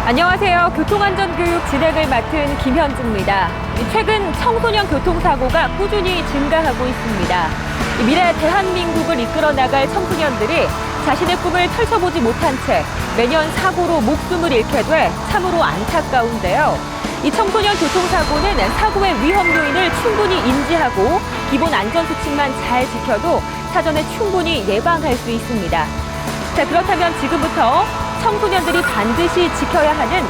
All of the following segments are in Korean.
안녕하세요. 교통안전교육 진행을 맡은 김현주입니다. 최근 청소년 교통사고가 꾸준히 증가하고 있습니다. 미래 대한민국을 이끌어 나갈 청소년들이 자신의 꿈을 펼쳐보지 못한 채 매년 사고로 목숨을 잃게 돼 참으로 안타까운데요. 이 청소년 교통사고는 사고의 위험 요인을 충분히 인지하고 기본 안전수칙만 잘 지켜도 사전에 충분히 예방할 수 있습니다. 자, 그렇다면 지금부터 청소년들이 반드시 지켜야 하는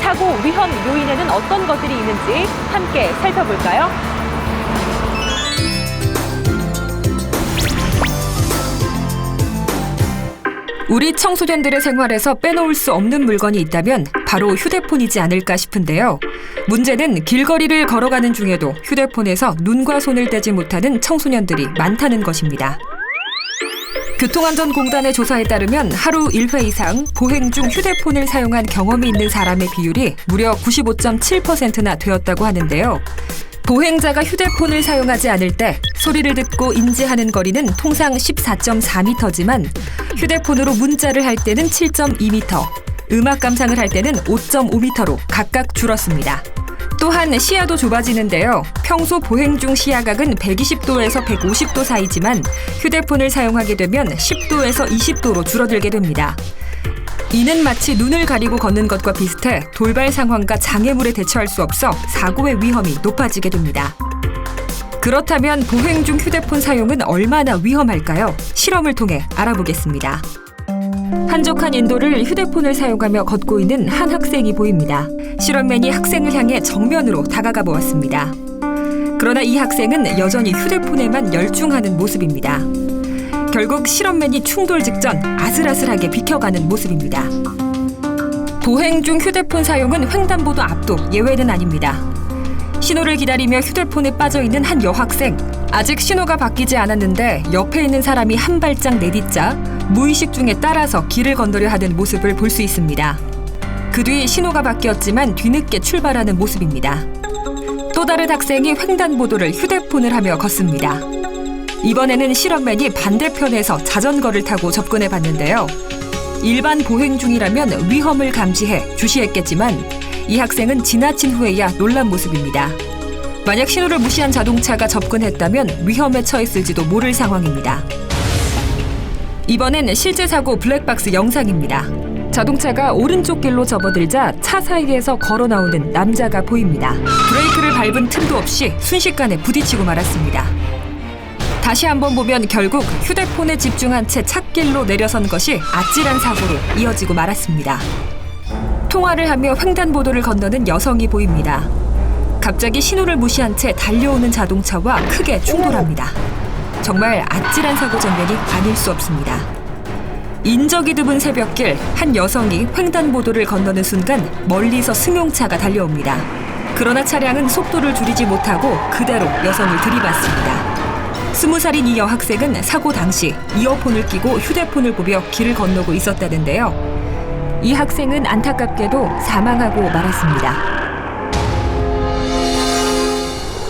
사고 위험 요인에는 어떤 것들이 있는지 함께 살펴볼까요? 우리 청소년들의 생활에서 빼놓을 수 없는 물건이 있다면 바로 휴대폰이지 않을까 싶은데요. 문제는 길거리를 걸어가는 중에도 휴대폰에서 눈과 손을 떼지 못하는 청소년들이 많다는 것입니다. 교통안전공단의 조사에 따르면 하루 1회 이상 보행 중 휴대폰을 사용한 경험이 있는 사람의 비율이 무려 95.7%나 되었다고 하는데요. 보행자가 휴대폰을 사용하지 않을 때 소리를 듣고 인지하는 거리는 통상 14.4m지만 휴대폰으로 문자를 할 때는 7.2m, 음악 감상을 할 때는 5.5m로 각각 줄었습니다. 또한 시야도 좁아지는데요. 평소 보행 중 시야각은 120도에서 150도 사이지만 휴대폰을 사용하게 되면 10도에서 20도로 줄어들게 됩니다. 이는 마치 눈을 가리고 걷는 것과 비슷해 돌발 상황과 장애물에 대처할 수 없어 사고의 위험이 높아지게 됩니다. 그렇다면 보행 중 휴대폰 사용은 얼마나 위험할까요? 실험을 통해 알아보겠습니다. 한적한 인도를 휴대폰을 사용하며 걷고 있는 한 학생이 보입니다. 실험맨이 학생을 향해 정면으로 다가가 보았습니다. 그러나 이 학생은 여전히 휴대폰에만 열중하는 모습입니다. 결국 실험맨이 충돌 직전 아슬아슬하게 비켜가는 모습입니다. 보행 중 휴대폰 사용은 횡단보도 앞도 예외는 아닙니다. 신호를 기다리며 휴대폰에 빠져있는 한 여학생. 아직 신호가 바뀌지 않았는데 옆에 있는 사람이 한 발짝 내딛자 무의식 중에 따라서 길을 건너려 하는 모습을 볼 수 있습니다. 그 뒤 신호가 바뀌었지만 뒤늦게 출발하는 모습입니다. 또 다른 학생이 횡단보도를 휴대폰을 하며 걷습니다. 이번에는 실험맨이 반대편에서 자전거를 타고 접근해 봤는데요. 일반 보행 중이라면 위험을 감지해 주시했겠지만 이 학생은 지나친 후에야 놀란 모습입니다. 만약 신호를 무시한 자동차가 접근했다면 위험에 처했을지도 모를 상황입니다. 이번엔 실제 사고 블랙박스 영상입니다. 자동차가 오른쪽 길로 접어들자 차 사이에서 걸어 나오는 남자가 보입니다. 브레이크를 밟은 틈도 없이 순식간에 부딪히고 말았습니다. 다시 한번 보면 결국 휴대폰에 집중한 채 찻길로 내려선 것이 아찔한 사고로 이어지고 말았습니다. 통화를 하며 횡단보도를 건너는 여성이 보입니다. 갑자기 신호를 무시한 채 달려오는 자동차와 크게 충돌합니다. 정말 아찔한 사고 장면이 아닐 수 없습니다. 인적이 드문 새벽길, 한 여성이 횡단보도를 건너는 순간 멀리서 승용차가 달려옵니다. 그러나 차량은 속도를 줄이지 못하고 그대로 여성을 들이받습니다. 20살인 이 여학생은 사고 당시 이어폰을 끼고 휴대폰을 보며 길을 건너고 있었다는데요. 이 학생은 안타깝게도 사망하고 말았습니다.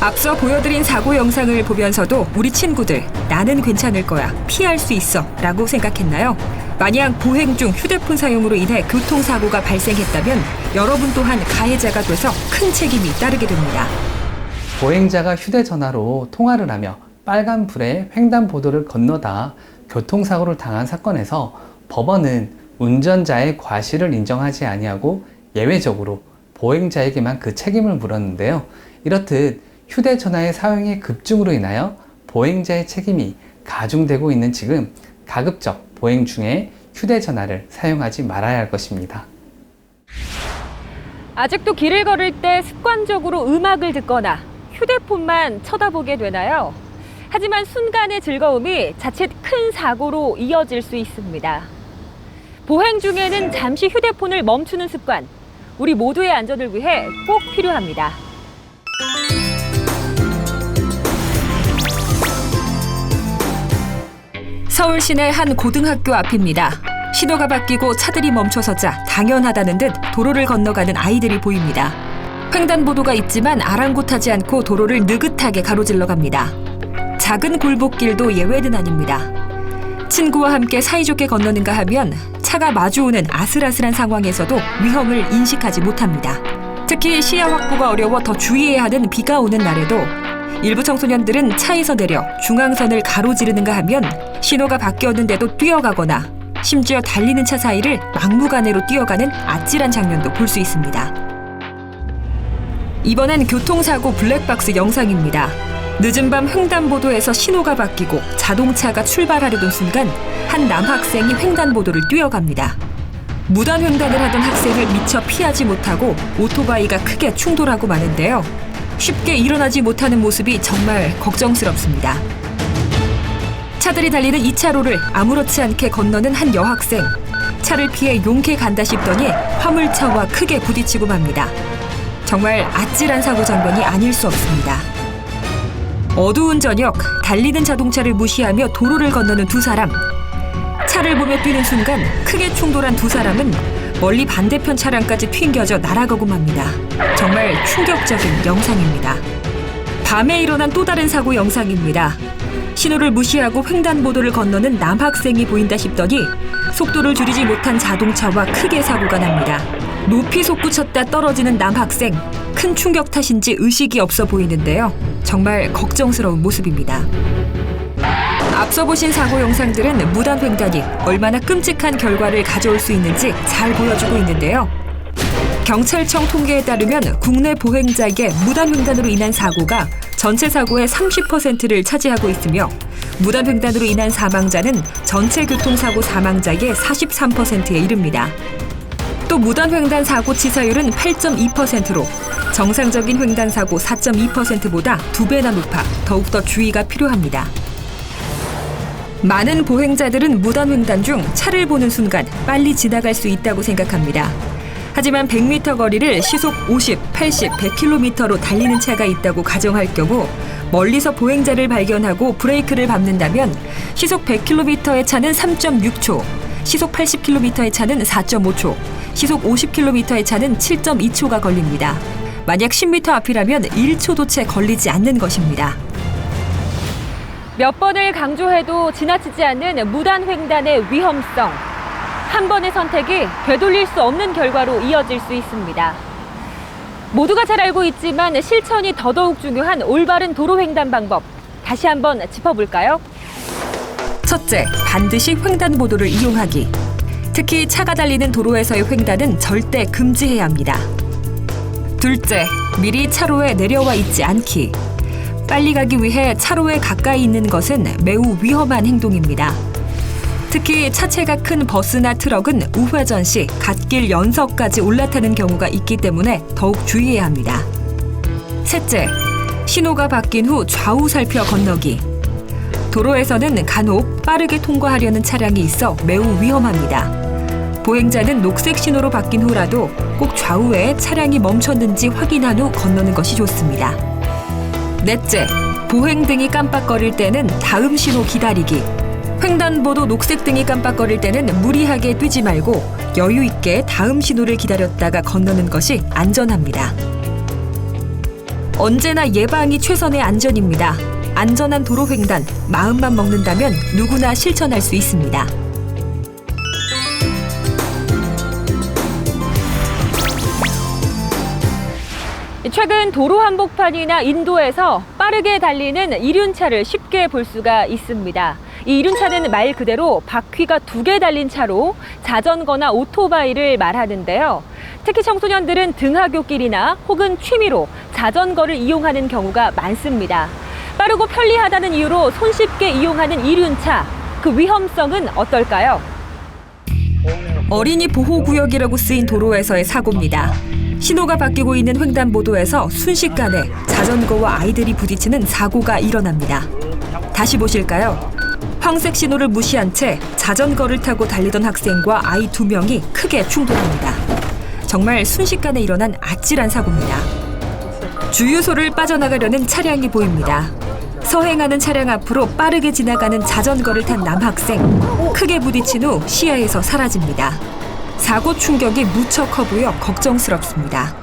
앞서 보여드린 사고 영상을 보면서도 우리 친구들 나는 괜찮을 거야, 피할 수 있어 라고 생각했나요? 만약 보행 중 휴대폰 사용으로 인해 교통사고가 발생했다면 여러분 또한 가해자가 돼서 큰 책임이 따르게 됩니다. 보행자가 휴대전화로 통화를 하며 빨간불에 횡단보도를 건너다 교통사고를 당한 사건에서 법원은 운전자의 과실을 인정하지 아니하고 예외적으로 보행자에게만 그 책임을 물었는데요. 이렇듯 휴대전화의 사용의 급증으로 인하여 보행자의 책임이 가중되고 있는 지금 가급적 보행 중에 휴대전화를 사용하지 말아야 할 것입니다. 아직도 길을 걸을 때 습관적으로 음악을 듣거나 휴대폰만 쳐다보게 되나요? 하지만 순간의 즐거움이 자칫 큰 사고로 이어질 수 있습니다. 보행 중에는 잠시 휴대폰을 멈추는 습관, 우리 모두의 안전을 위해 꼭 필요합니다. 서울 시내 한 고등학교 앞입니다. 신호가 바뀌고 차들이 멈춰서자 당연하다는 듯 도로를 건너가는 아이들이 보입니다. 횡단보도가 있지만 아랑곳하지 않고 도로를 느긋하게 가로질러 갑니다. 작은 굴복길도 예외는 아닙니다. 친구와 함께 사이좋게 건너는가 하면 차가 마주오는 아슬아슬한 상황에서도 위험을 인식하지 못합니다. 특히 시야 확보가 어려워 더 주의해야 하는 비가 오는 날에도 일부 청소년들은 차에서 내려 중앙선을 가로지르는가 하면 신호가 바뀌었는데도 뛰어가거나 심지어 달리는 차 사이를 막무가내로 뛰어가는 아찔한 장면도 볼 수 있습니다. 이번엔 교통사고 블랙박스 영상입니다. 늦은 밤 횡단보도에서 신호가 바뀌고 자동차가 출발하려던 순간 한 남학생이 횡단보도를 뛰어갑니다. 무단 횡단을 하던 학생을 미처 피하지 못하고 오토바이가 크게 충돌하고 마는데요. 쉽게 일어나지 못하는 모습이 정말 걱정스럽습니다. 차들이 달리는 2차로를 아무렇지 않게 건너는 한 여학생. 차를 피해 용케 간다 싶더니 화물차와 크게 부딪히고 맙니다. 정말 아찔한 사고 장면이 아닐 수 없습니다. 어두운 저녁, 달리는 자동차를 무시하며 도로를 건너는 두 사람. 차를 보며 뛰는 순간 크게 충돌한 두 사람은 멀리 반대편 차량까지 튕겨져 날아가고 맙니다. 정말 충격적인 영상입니다. 밤에 일어난 또 다른 사고 영상입니다. 신호를 무시하고 횡단보도를 건너는 남학생이 보인다 싶더니 속도를 줄이지 못한 자동차와 크게 사고가 납니다. 높이 솟구쳤다 떨어지는 남학생. 큰 충격 탓인지 의식이 없어 보이는데요. 정말 걱정스러운 모습입니다. 앞서 보신 사고 영상들은 무단 횡단이 얼마나 끔찍한 결과를 가져올 수 있는지 잘 보여주고 있는데요. 경찰청 통계에 따르면 국내 보행자에게 무단 횡단으로 인한 사고가 전체 사고의 30%를 차지하고 있으며 무단 횡단으로 인한 사망자는 전체 교통사고 사망자의 43%에 이릅니다. 또 무단 횡단 사고 치사율은 8.2%로 정상적인 횡단 사고 4.2%보다 2배나 높아 더욱더 주의가 필요합니다. 많은 보행자들은 무단 횡단 중 차를 보는 순간 빨리 지나갈 수 있다고 생각합니다. 하지만 100m 거리를 시속 50, 80, 100km로 달리는 차가 있다고 가정할 경우 멀리서 보행자를 발견하고 브레이크를 밟는다면 시속 100km의 차는 3.6초, 시속 80km의 차는 4.5초, 시속 50km의 차는 7.2초가 걸립니다. 만약 10m 앞이라면 1초도 채 걸리지 않는 것입니다. 몇 번을 강조해도 지나치지 않는 무단 횡단의 위험성. 한 번의 선택이 되돌릴 수 없는 결과로 이어질 수 있습니다. 모두가 잘 알고 있지만 실천이 더더욱 중요한 올바른 도로 횡단 방법. 다시 한번 짚어볼까요? 첫째, 반드시 횡단보도를 이용하기. 특히 차가 달리는 도로에서의 횡단은 절대 금지해야 합니다. 둘째, 미리 차로에 내려와 있지 않기. 빨리 가기 위해 차로에 가까이 있는 것은 매우 위험한 행동입니다. 특히 차체가 큰 버스나 트럭은 우회전 시 갓길 연석까지 올라타는 경우가 있기 때문에 더욱 주의해야 합니다. 셋째, 신호가 바뀐 후 좌우 살펴 건너기. 도로에서는 간혹 빠르게 통과하려는 차량이 있어 매우 위험합니다. 보행자는 녹색 신호로 바뀐 후라도 꼭 좌우에 차량이 멈췄는지 확인한 후 건너는 것이 좋습니다. 넷째, 보행등이 깜빡거릴 때는 다음 신호 기다리기. 횡단보도 녹색등이 깜빡거릴 때는 무리하게 뛰지 말고 여유 있게 다음 신호를 기다렸다가 건너는 것이 안전합니다. 언제나 예방이 최선의 안전입니다. 안전한 도로 횡단, 마음만 먹는다면 누구나 실천할 수 있습니다. 최근 도로 한복판이나 인도에서 빠르게 달리는 이륜차를 쉽게 볼 수가 있습니다. 이 이륜차는 말 그대로 바퀴가 2개 달린 차로 자전거나 오토바이를 말하는데요. 특히 청소년들은 등하굣길이나 혹은 취미로 자전거를 이용하는 경우가 많습니다. 빠르고 편리하다는 이유로 손쉽게 이용하는 이륜차, 그 위험성은 어떨까요? 어린이 보호구역이라고 쓰인 도로에서의 사고입니다. 신호가 바뀌고 있는 횡단보도에서 순식간에 자전거와 아이들이 부딪히는 사고가 일어납니다. 다시 보실까요? 황색 신호를 무시한 채 자전거를 타고 달리던 학생과 아이 2명이 크게 충돌합니다. 정말 순식간에 일어난 아찔한 사고입니다. 주유소를 빠져나가려는 차량이 보입니다. 서행하는 차량 앞으로 빠르게 지나가는 자전거를 탄 남학생. 크게 부딪힌 후 시야에서 사라집니다. 사고 충격이 무척 커 보여 걱정스럽습니다.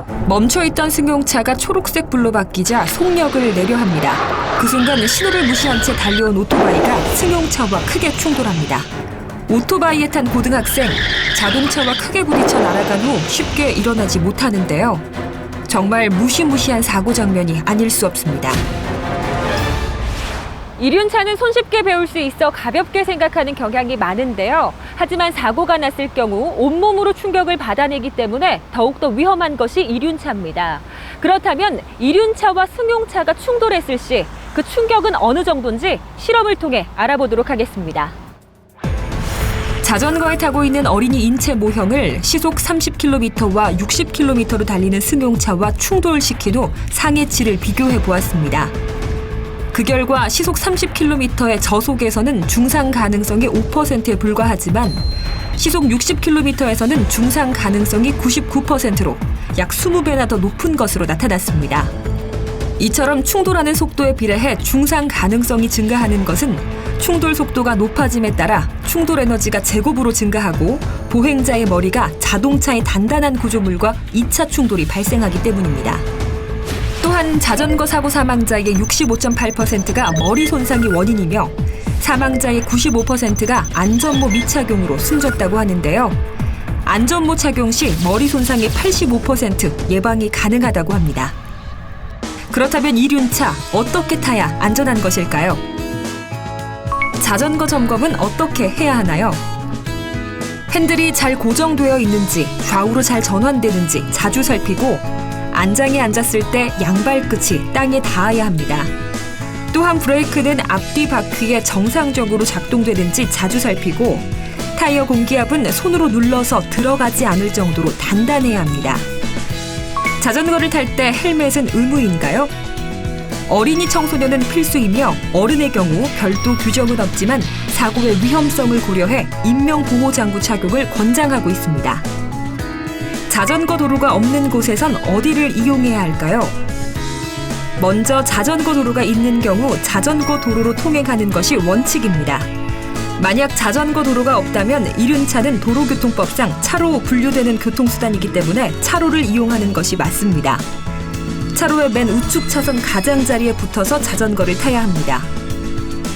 멈춰있던 승용차가 초록색 불로 바뀌자 속력을 내려 합니다. 그 순간 신호를 무시한 채 달려온 오토바이가 승용차와 크게 충돌합니다. 오토바이에 탄 고등학생, 자동차와 크게 부딪혀 날아간 후 쉽게 일어나지 못하는데요. 정말 무시무시한 사고 장면이 아닐 수 없습니다. 이륜차는 손쉽게 배울 수 있어 가볍게 생각하는 경향이 많은데요. 하지만 사고가 났을 경우 온몸으로 충격을 받아내기 때문에 더욱더 위험한 것이 이륜차입니다. 그렇다면 이륜차와 승용차가 충돌했을 시 그 충격은 어느 정도인지 실험을 통해 알아보도록 하겠습니다. 자전거에 타고 있는 어린이 인체 모형을 시속 30km와 60km로 달리는 승용차와 충돌시킨 후 상해치를 비교해 보았습니다. 그 결과 시속 30km의 저속에서는 중상 가능성이 5%에 불과하지만 시속 60km에서는 중상 가능성이 99%로 약 20배나 더 높은 것으로 나타났습니다. 이처럼 충돌하는 속도에 비례해 중상 가능성이 증가하는 것은 충돌 속도가 높아짐에 따라 충돌 에너지가 제곱으로 증가하고 보행자의 머리가 자동차의 단단한 구조물과 2차 충돌이 발생하기 때문입니다. 또한 자전거 사고 사망자의 65.8%가 머리 손상이 원인이며 사망자의 95%가 안전모 미착용으로 숨졌다고 하는데요. 안전모 착용 시 머리 손상의 85% 예방이 가능하다고 합니다. 그렇다면 이륜차 어떻게 타야 안전한 것일까요? 자전거 점검은 어떻게 해야 하나요? 핸들이 잘 고정되어 있는지, 좌우로 잘 전환되는지 자주 살피고 안장에 앉았을 때 양발 끝이 땅에 닿아야 합니다. 또한 브레이크는 앞뒤 바퀴에 정상적으로 작동되는지 자주 살피고 타이어 공기압은 손으로 눌러서 들어가지 않을 정도로 단단해야 합니다. 자전거를 탈 때 헬멧은 의무인가요? 어린이 청소년은 필수이며 어른의 경우 별도 규정은 없지만 사고의 위험성을 고려해 인명보호장구 착용을 권장하고 있습니다. 자전거 도로가 없는 곳에선 어디를 이용해야 할까요? 먼저 자전거 도로가 있는 경우 자전거 도로로 통행하는 것이 원칙입니다. 만약 자전거 도로가 없다면 이륜차는 도로교통법상 차로 분류되는 교통수단이기 때문에 차로를 이용하는 것이 맞습니다. 차로의 맨 우측 차선 가장자리에 붙어서 자전거를 타야 합니다.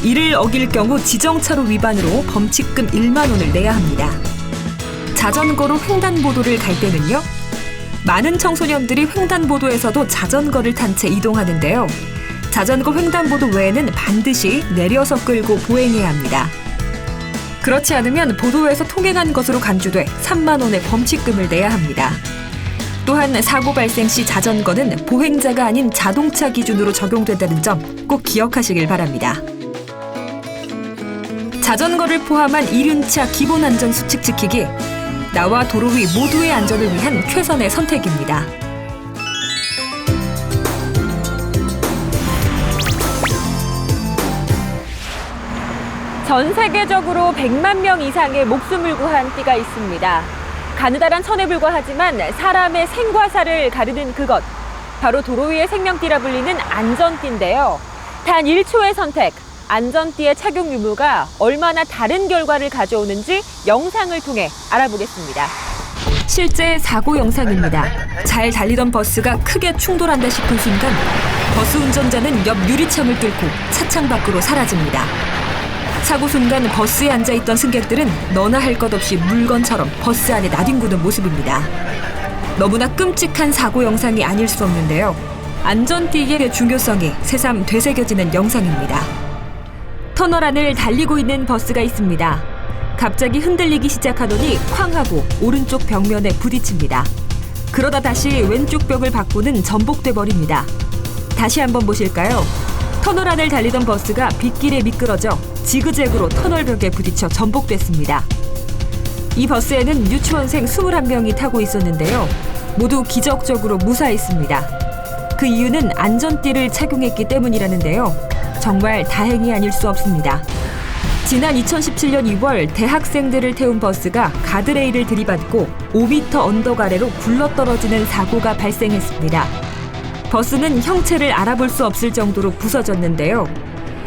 이를 어길 경우 지정차로 위반으로 범칙금 1만 원을 내야 합니다. 자전거로 횡단보도를 갈 때는요? 많은 청소년들이 횡단보도에서도 자전거를 탄 채 이동하는데요. 자전거 횡단보도 외에는 반드시 내려서 끌고 보행해야 합니다. 그렇지 않으면 보도에서 통행한 것으로 간주돼 3만 원의 범칙금을 내야 합니다. 또한 사고 발생 시 자전거는 보행자가 아닌 자동차 기준으로 적용된다는 점 꼭 기억하시길 바랍니다. 자전거를 포함한 이륜차 기본 안전 수칙 지키기, 나와 도로 위 모두의 안전을 위한 최선의 선택입니다. 전 세계적으로 100만 명 이상의 목숨을 구한 띠가 있습니다. 가느다란 천에 불과하지만 사람의 생과 사를 가르는 그것, 바로 도로 위의 생명띠라 불리는 안전띠인데요. 단 1초의 선택, 안전띠의 착용 유무가 얼마나 다른 결과를 가져오는지 영상을 통해 알아보겠습니다. 실제 사고 영상입니다. 잘 달리던 버스가 크게 충돌한다 싶은 순간 버스 운전자는 옆 유리창을 뚫고 차창 밖으로 사라집니다. 사고 순간 버스에 앉아있던 승객들은 너나 할 것 없이 물건처럼 버스 안에 나뒹구는 모습입니다. 너무나 끔찍한 사고 영상이 아닐 수 없는데요. 안전띠의 중요성이 새삼 되새겨지는 영상입니다. 터널 안을 달리고 있는 버스가 있습니다. 갑자기 흔들리기 시작하더니 쾅 하고 오른쪽 벽면에 부딪힙니다. 그러다 다시 왼쪽 벽을 바꾸는 전복돼 버립니다. 다시 한번 보실까요? 터널 안을 달리던 버스가 빗길에 미끄러져 지그재그로 터널 벽에 부딪혀 전복됐습니다. 이 버스에는 유치원생 21명이 타고 있었는데요. 모두 기적적으로 무사했습니다. 그 이유는 안전띠를 착용했기 때문이라는데요. 정말 다행이 아닐 수 없습니다. 지난 2017년 2월 대학생들을 태운 버스가 가드레일을 들이받고 5m 언덕 아래로 굴러떨어지는 사고가 발생했습니다. 버스는 형체를 알아볼 수 없을 정도로 부서졌는데요.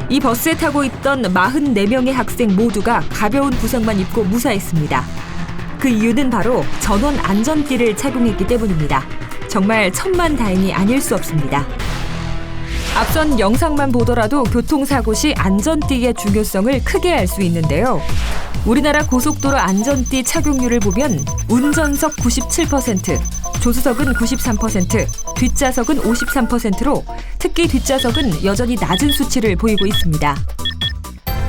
이 버스에 타고 있던 44명의 학생 모두가 가벼운 부상만 입고 무사했습니다. 그 이유는 바로 전원 안전띠를 착용했기 때문입니다. 정말 천만다행이 아닐 수 없습니다. 앞선 영상만 보더라도 교통사고 시 안전띠의 중요성을 크게 알 수 있는데요. 우리나라 고속도로 안전띠 착용률을 보면 운전석 97%, 조수석은 93%, 뒷좌석은 53%로 특히 뒷좌석은 여전히 낮은 수치를 보이고 있습니다.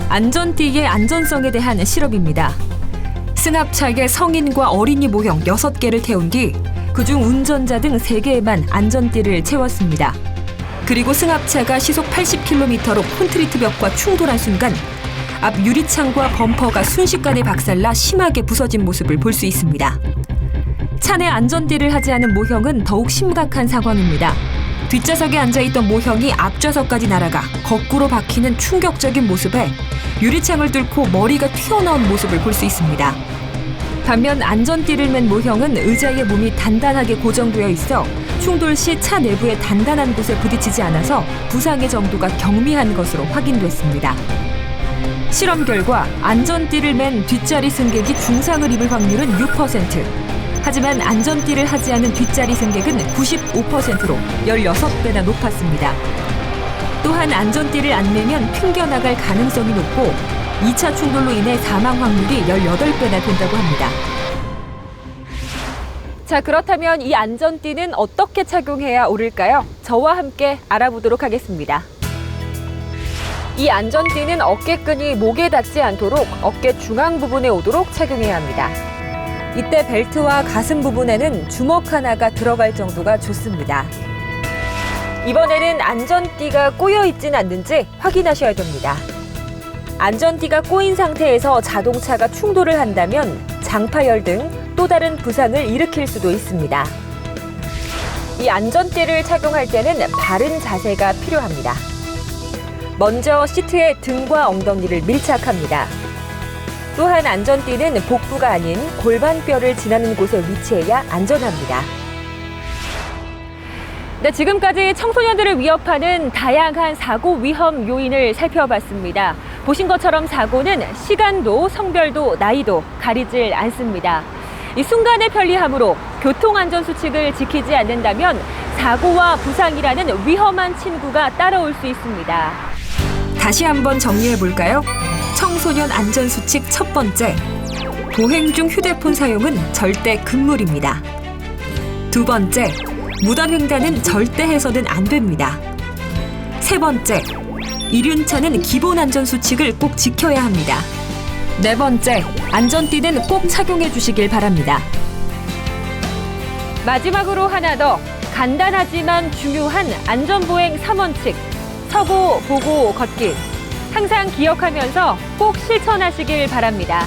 안전띠의 안전성에 대한 실험입니다. 승합차에 성인과 어린이 모형 6개를 태운 뒤 그중 운전자 등 3개에만 안전띠를 채웠습니다. 그리고 승합차가 시속 80km로 콘크리트 벽과 충돌한 순간 앞 유리창과 범퍼가 순식간에 박살나 심하게 부서진 모습을 볼 수 있습니다. 차 내 안전띠를 하지 않은 모형은 더욱 심각한 상황입니다. 뒷좌석에 앉아있던 모형이 앞좌석까지 날아가 거꾸로 박히는 충격적인 모습에 유리창을 뚫고 머리가 튀어나온 모습을 볼 수 있습니다. 반면 안전띠를 맨 모형은 의자에 몸이 단단하게 고정되어 있어 충돌 시 차 내부의 단단한 곳에 부딪히지 않아서 부상의 정도가 경미한 것으로 확인됐습니다. 실험 결과 안전띠를 맨 뒷자리 승객이 중상을 입을 확률은 6%. 하지만 안전띠를 하지 않은 뒷자리 승객은 95%로 16배나 높았습니다. 또한 안전띠를 안 매면 튕겨나갈 가능성이 높고 2차 충돌로 인해 사망 확률이 18배나 된다고 합니다. 자, 그렇다면 이 안전띠는 어떻게 착용해야 옳을까요? 저와 함께 알아보도록 하겠습니다. 이 안전띠는 어깨끈이 목에 닿지 않도록 어깨 중앙 부분에 오도록 착용해야 합니다. 이때 벨트와 가슴 부분에는 주먹 하나가 들어갈 정도가 좋습니다. 이번에는 안전띠가 꼬여 있진 않는지 확인하셔야 됩니다. 안전띠가 꼬인 상태에서 자동차가 충돌을 한다면 장파열 등 또 다른 부상을 일으킬 수도 있습니다. 이 안전띠를 착용할 때는 바른 자세가 필요합니다. 먼저 시트에 등과 엉덩이를 밀착합니다. 또한 안전띠는 복부가 아닌 골반뼈를 지나는 곳에 위치해야 안전합니다. 네, 지금까지 청소년들을 위협하는 다양한 사고 위험 요인을 살펴봤습니다. 보신 것처럼 사고는 시간도, 성별도, 나이도 가리질 않습니다. 이 순간의 편리함으로 교통안전수칙을 지키지 않는다면 사고와 부상이라는 위험한 친구가 따라올 수 있습니다. 다시 한번 정리해볼까요? 청소년 안전수칙 첫 번째, 보행 중 휴대폰 사용은 절대 금물입니다. 두 번째, 무단횡단은 절대 해서는 안 됩니다. 세 번째, 이륜차는 기본 안전수칙을 꼭 지켜야 합니다. 네 번째, 안전띠는 꼭 착용해 주시길 바랍니다. 마지막으로 하나 더, 간단하지만 중요한 안전보행 3원칙, 서고, 보고, 걷기. 항상 기억하면서 꼭 실천하시길 바랍니다.